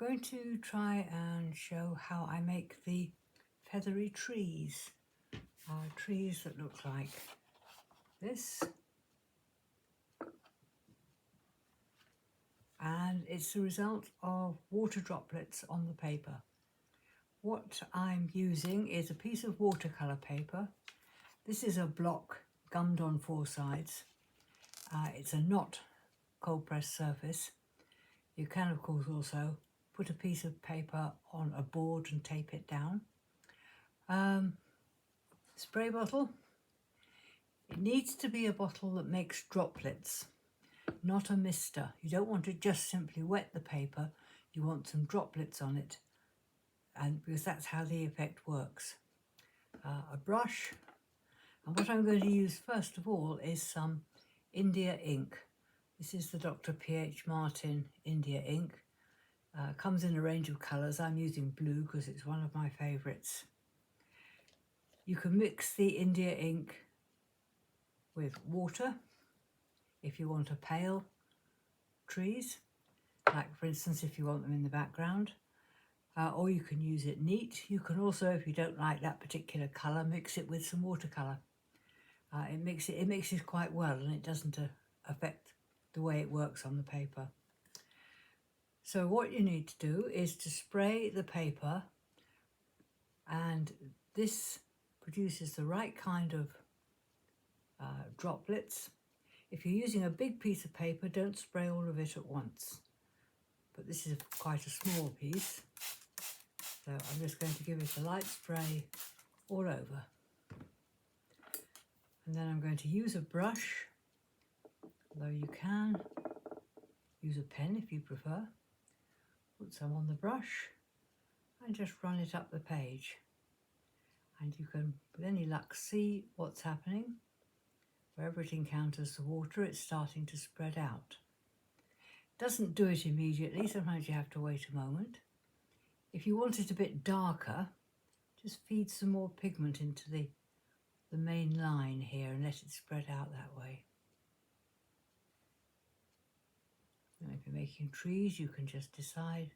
going to try and show how I make the feathery trees. Trees that look like this. And it's the result of water droplets on the paper. What I'm using is a piece of watercolour paper. This is a block gummed on four sides. It's a not cold pressed surface. You can of course also put a piece of paper on a board and tape it down. Spray bottle. It needs to be a bottle that makes droplets, not a mister. You don't want to just simply wet the paper, you want some droplets on it, and because that's how the effect works. A brush, and what I'm going to use first of all is some India ink. This is the Dr. P.H. Martin India ink. Comes in a range of colours. I'm using blue because it's one of my favourites. You can mix the India ink with water if you want a pale trees, like for instance if you want them in the background, or you can use it neat. You can also, if you don't like that particular colour, mix it with some watercolour. It mixes quite well and it doesn't affect the way it works on the paper. So what you need to do is to spray the paper, and this produces the right kind of droplets. If you're using a big piece of paper, don't spray all of it at once. But this is quite a small piece, so I'm just going to give it a light spray all over. And then I'm going to use a brush, although you can use a pen if you prefer. Put some on the brush and just run it up the page. And you can, with any luck, see what's happening. Wherever it encounters the water, it's starting to spread out. Doesn't do it immediately, sometimes you have to wait a moment. If you want it a bit darker, just feed some more pigment into the main line here and let it spread out that way. And if you're making trees, you can just decide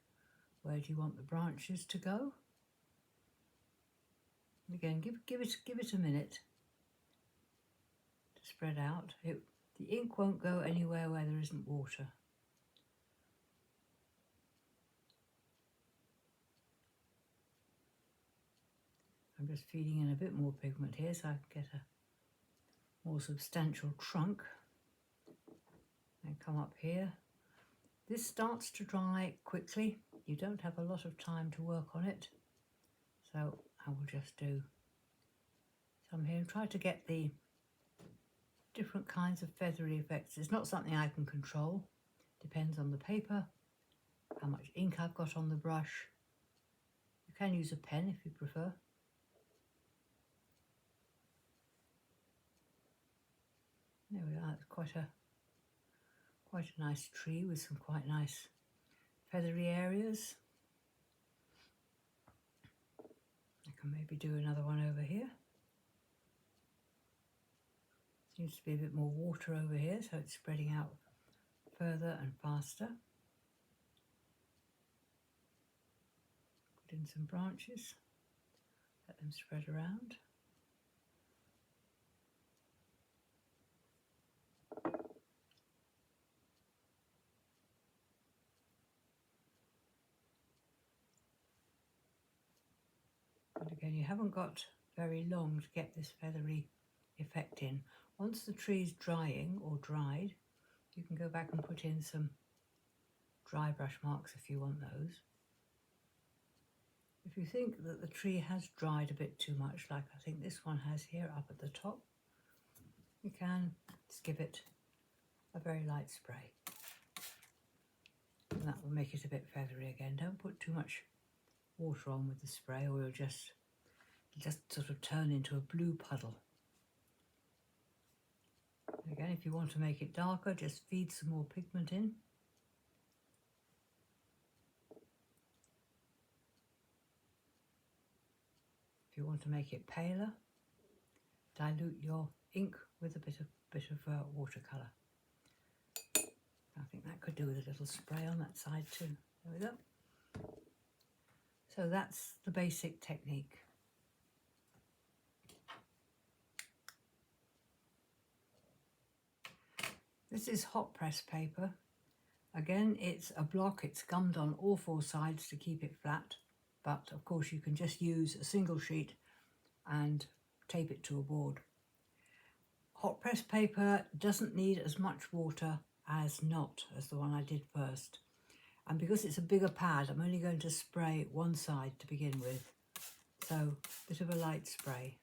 where do you want the branches to go. And again, give it a minute to spread out. The ink won't go anywhere where there isn't water. I'm just feeding in a bit more pigment here so I can get a more substantial trunk. And come up here. This starts to dry quickly. You don't have a lot of time to work on it. So I will just do some here and try to get the different kinds of feathery effects. It's not something I can control. Depends on the paper, how much ink I've got on the brush. You can use a pen if you prefer. There we are. It's quite a nice tree with some quite nice feathery areas. I can maybe do another one over here. Seems to be a bit more water over here, so it's spreading out further and faster. Put in some branches, let them spread around. And again, you haven't got very long to get this feathery effect in. Once the tree's drying or dried, you can go back and put in some dry brush marks if you want those. If you think that the tree has dried a bit too much, like I think this one has here up at the top, you can just give it a very light spray. And that will make it a bit feathery again. Don't put too much water on with the spray or it'll just sort of turn into a blue puddle. And again, if you want to make it darker, just feed some more pigment in. If you want to make it paler, dilute your ink with a bit of watercolour. I think that could do with a little spray on that side too. There we go. So that's the basic technique. This is hot press paper. Again, it's a block, it's gummed on all four sides to keep it flat, but of course you can just use a single sheet and tape it to a board. Hot press paper doesn't need as much water as the one I did first. And because it's a bigger pad, I'm only going to spray one side to begin with. So, a bit of a light spray.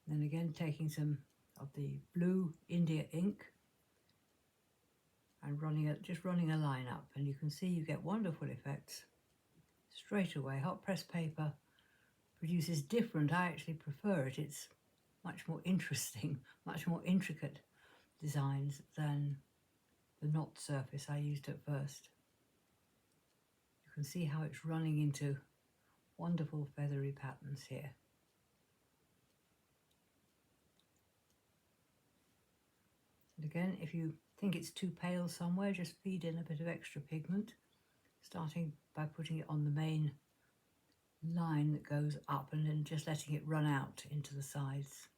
Then again, taking some of the blue India ink and just running a line up, and you can see you get wonderful effects straight away. Hot press paper produces different, I actually prefer it, it's much more interesting, much more intricate designs than the knot surface I used at first. You can see how it's running into wonderful feathery patterns here. And again, if you think it's too pale somewhere, just feed in a bit of extra pigment, starting by putting it on the main line that goes up and then just letting it run out into the sides.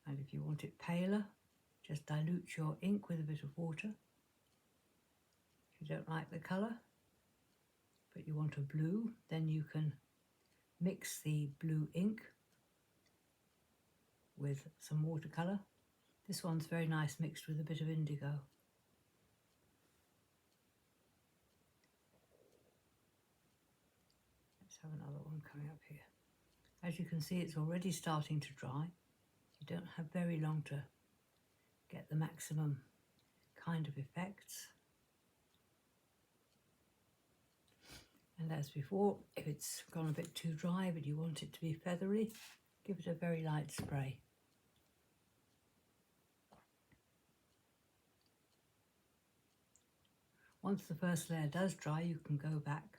And if you want it paler, just dilute your ink with a bit of water. If you don't like the colour, but you want a blue, then you can mix the blue ink with some watercolour. This one's very nice mixed with a bit of indigo. Let's have another one coming up here. As you can see, it's already starting to dry. You don't have very long to get the maximum kind of effects. And as before, if it's gone a bit too dry but you want it to be feathery, give it a very light spray. Once the first layer does dry, you can go back,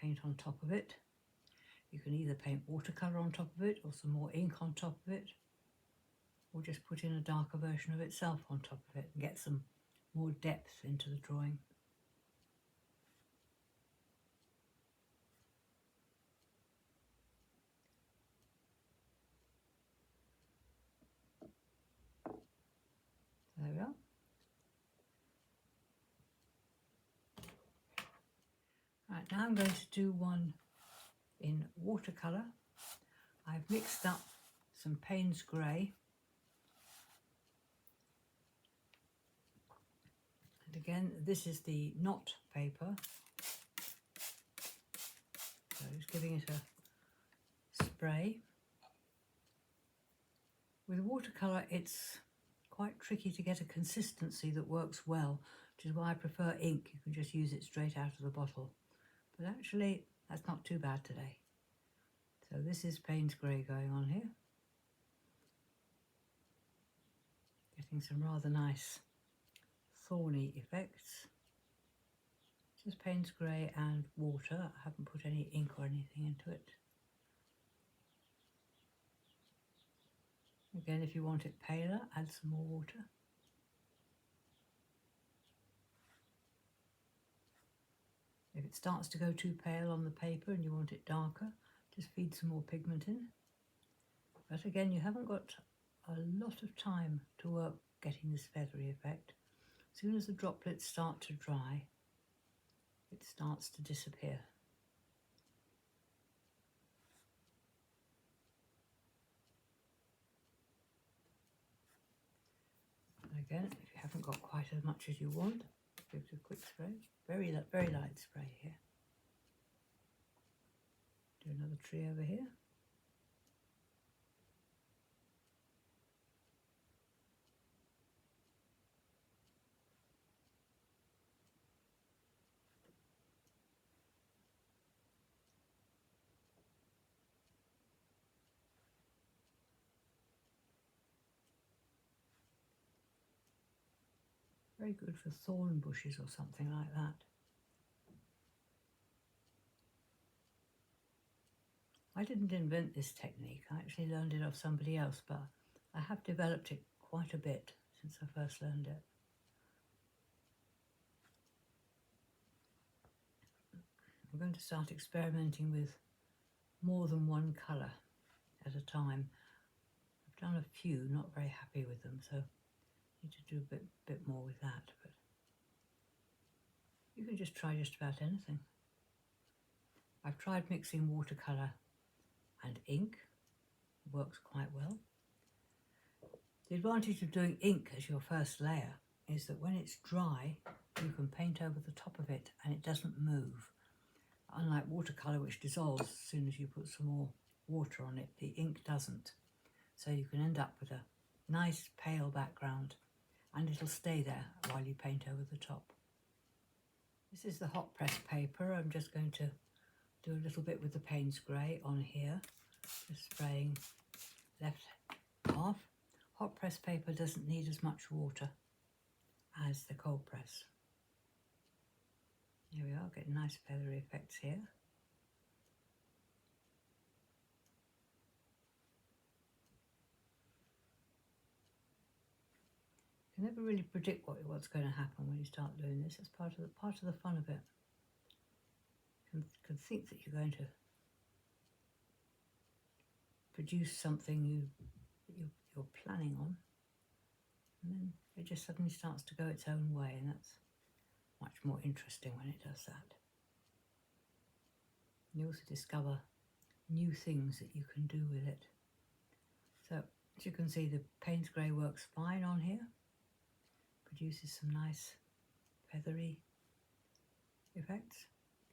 paint on top of it. You can either paint watercolour on top of it or some more ink on top of it, or just put in a darker version of itself on top of it and get some more depth into the drawing. There we are. Right, now I'm going to do one in watercolour. I've mixed up some Payne's Grey. And again, this is the knot paper. So just giving it a spray. With watercolour, it's quite tricky to get a consistency that works well, which is why I prefer ink. You can just use it straight out of the bottle. But actually, that's not too bad today. So this is Payne's Grey going on here. Getting some rather nice thorny effects. Just Payne's Grey and water. I haven't put any ink or anything into it. Again, if you want it paler, add some more water. If it starts to go too pale on the paper and you want it darker, just feed some more pigment in. But again, you haven't got a lot of time to work getting this feathery effect. As soon as the droplets start to dry, it starts to disappear. And again, if you haven't got quite as much as you want, give it a quick spray. Very light spray here. Do another tree over here. Very good for thorn bushes or something like that. I didn't invent this technique. I actually learned it off somebody else, but I have developed it quite a bit since I first learned it. I'm going to start experimenting with more than one colour at a time. I've done a few, not very happy with them, so I need to do a bit more with that. But you can just try just about anything. I've tried mixing watercolour and ink. It works quite well. The advantage of doing ink as your first layer is that when it's dry, you can paint over the top of it and it doesn't move. Unlike watercolour, which dissolves as soon as you put some more water on it, the ink doesn't. So you can end up with a nice pale background and it'll stay there while you paint over the top. This is the hot press paper. I'm just going to do a little bit with the Payne's grey on here, just spraying left half. Hot press paper doesn't need as much water as the cold press. Here we are, getting nice feathery effects here. You can never really predict what's going to happen when you start doing this. It's part of the fun of it. You can think that you're going to produce something you're planning on, and then it just suddenly starts to go its own way, and that's much more interesting when it does that. You also discover new things that you can do with it. So as you can see, the Payne's grey works fine on here, produces some nice feathery effects.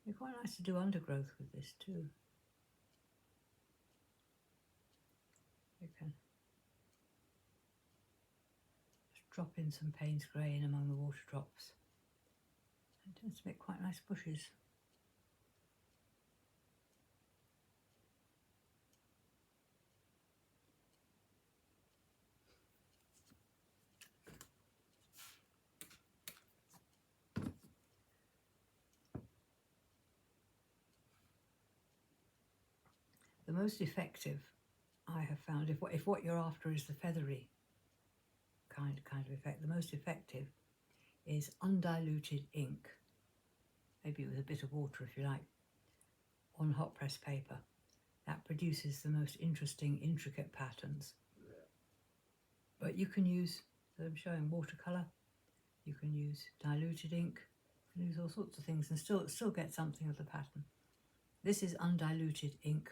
It's quite nice to do undergrowth with this too. You can just drop in some Payne's grey in among the water drops. It tends to make quite nice bushes. The most effective, I have found, if what you're after is the feathery kind of effect, the most effective is undiluted ink, maybe with a bit of water if you like, on hot press paper. That produces the most interesting, intricate patterns. But you can use, as I'm showing, watercolour, you can use diluted ink, you can use all sorts of things and still get something of the pattern. This is undiluted ink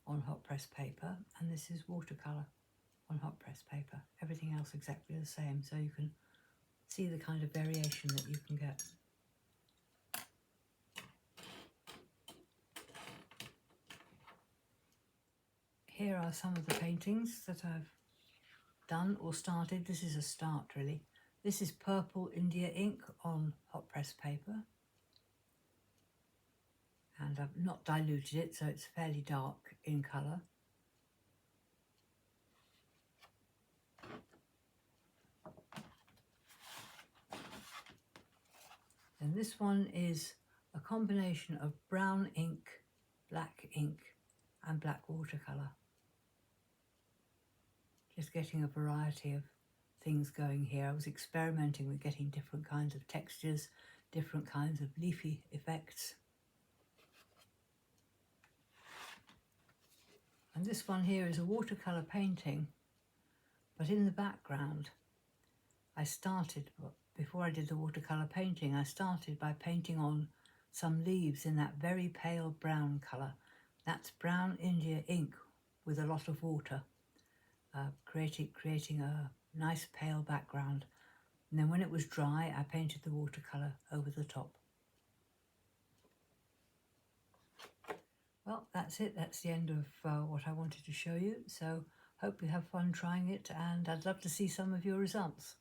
on hot press paper, and this is watercolour on hot press paper. Everything else exactly the same, so you can see the kind of variation that you can get. Here are some of the paintings that I've done or started. This is a start really. This is purple India ink on hot press paper, and I've not diluted it, so it's fairly dark in colour. And this one is a combination of brown ink, black ink and black watercolour. Just getting a variety of things going here. I was experimenting with getting different kinds of textures, different kinds of leafy effects. And this one here is a watercolour painting, but in the background I started, before I did the watercolour painting, I started by painting on some leaves in that very pale brown colour. That's brown India ink with a lot of water, creating a nice pale background. And then when it was dry, I painted the watercolour over the top. Well, that's it. That's the end of what I wanted to show you. So hope you have fun trying it, and I'd love to see some of your results.